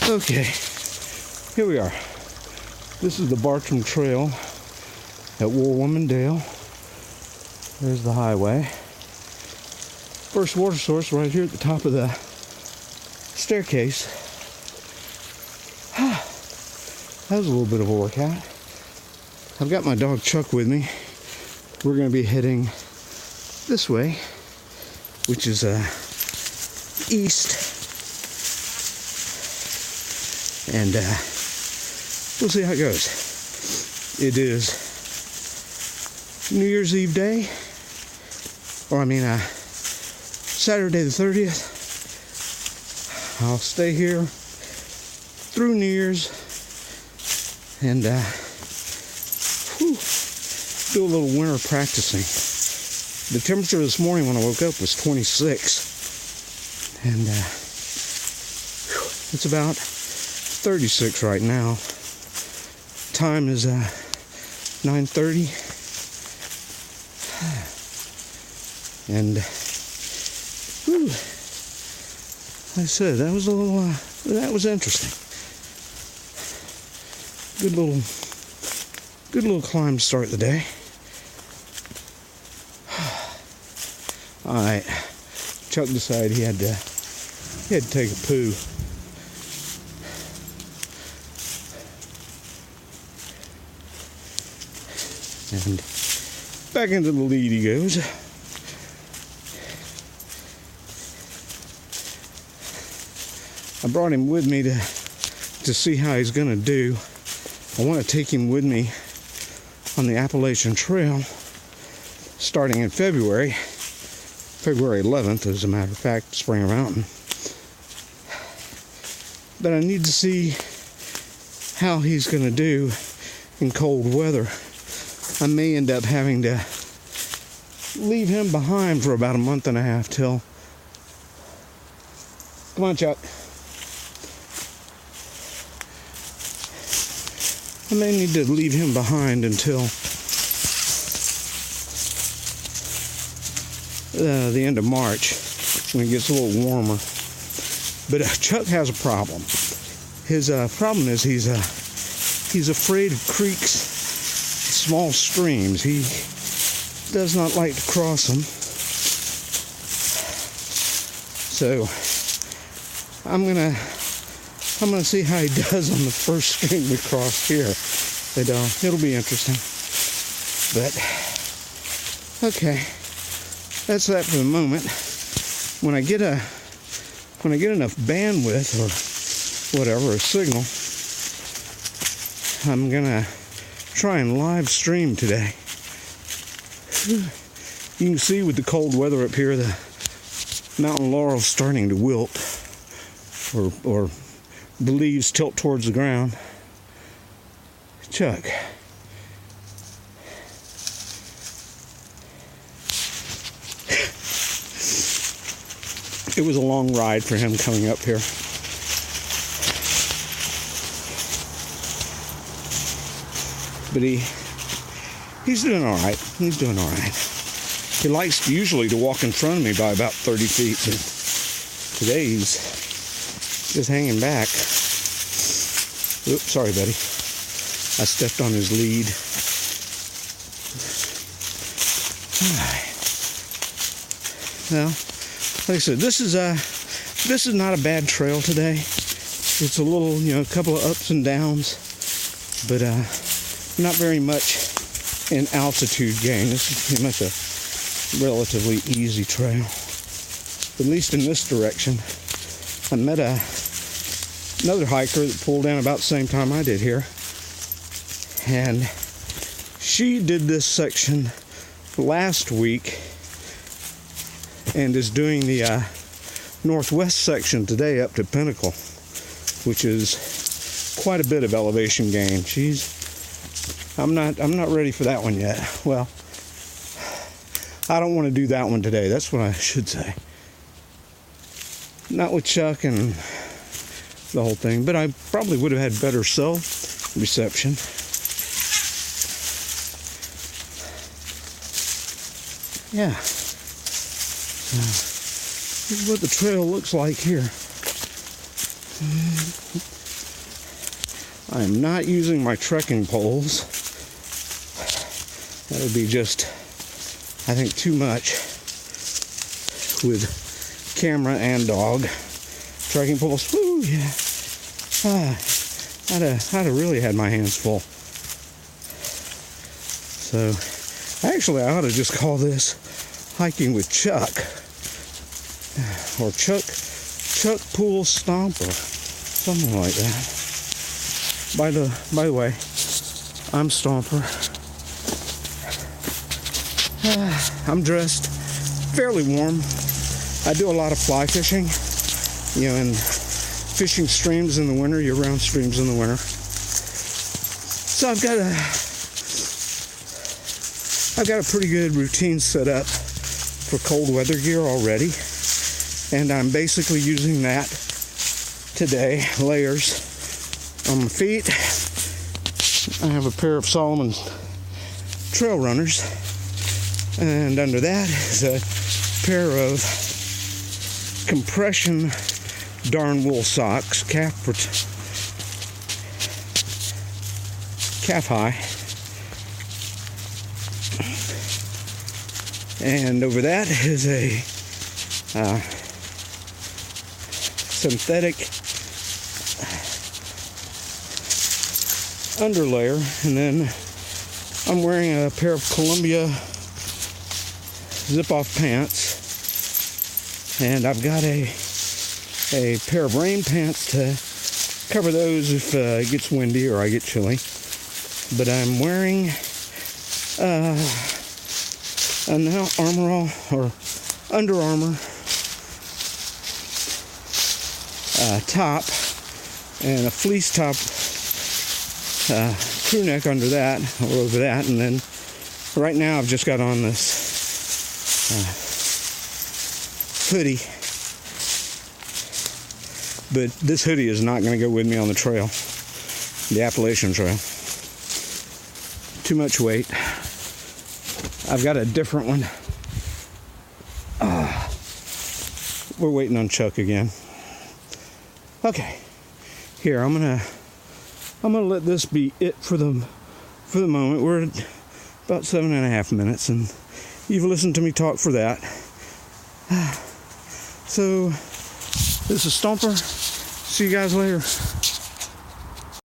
Okay, here we are. This is the Bartram Trail at Warwoman Dell. There's the highway. First water source right here at the top of the staircase. That was a little bit of a workout. I've got my dog Chuck with me. We're going to be heading this way, which is east. And we'll see how it goes. It is New Year's Eve day, Saturday the 30th. I'll stay here through New Year's and do a little winter practicing. The temperature this morning when I woke up was 26, and it's about 36 right now. Time is 9:30, and like I said, that was a little that was interesting. Good little climb to start the day. All right, Chuck decided he had to take a poo. And back into the lead he goes. I brought him with me to see how he's going to do. I want to take him with me on the Appalachian Trail starting in February 11th, as a matter of fact, Springer Mountain. But I need to see how he's going to do in cold weather. I may end up having to leave him behind for about a month and a half till... Come on, Chuck. I may need to leave him behind until the end of March, when it gets a little warmer. But Chuck has a problem. His problem is he's afraid of creeks, small streams. He does not like to cross them. So I'm gonna see how he does on the first stream we cross here. But it'll be interesting. But okay, that's that for the moment. When I get enough bandwidth or whatever, a signal, I'm gonna try and live stream today. You can see with the cold weather up here, the mountain laurel's starting to wilt, or the leaves tilt towards the ground. Chuck. It was a long ride for him coming up here. But he's doing all right. He's doing all right. He likes usually to walk in front of me by about 30 feet. But today he's just hanging back. Oops, sorry, buddy. I stepped on his lead. All right. Well, like I said, this is not a bad trail today. It's a little, a couple of ups and downs, but not very much in altitude gain. This is pretty much a relatively easy trail, at least in this direction. I met another hiker that pulled down about the same time I did here, and she did this section last week and is doing the northwest section today up to Pinnacle, which is quite a bit of elevation gain. I'm not ready for that one yet. Well, I don't want to do that one today. That's what I should say. Not with Chuck and the whole thing, but I probably would have had better cell reception. Yeah. This is what the trail looks like here. I am not using my trekking poles. That would be just, I think, too much with camera and dog. Trekking poles, woo, yeah. I'd have really had my hands full. So, actually, I ought to just call this hiking with Chuck. Or Chuck Pool Stomper. Something like that. By the way, I'm Stomper. I'm dressed fairly warm. I do a lot of fly fishing, and fishing streams in the winter, year-round streams in the winter. So I've got a pretty good routine set up for cold weather gear already, and I'm basically using that today. Layers on my feet. I have a pair of Solomon trail runners, and under that is a pair of compression darn wool socks, calf high, and over that is a synthetic underlayer, and then I'm wearing a pair of Columbia zip-off pants, and I've got a pair of rain pants to cover those if it gets windy or I get chilly. But I'm wearing an Armor All or Under Armour top and a fleece top crew neck under that or over that, and then right now I've just got on this hoodie. But this hoodie is not going to go with me on the trail, the Appalachian Trail. Too much weight. I've got a different one. We're waiting on Chuck again. Okay, here I'm gonna let this be it for the moment. We're at about 7.5 minutes, and you've listened to me talk for that. So this is Stomper. See you guys later.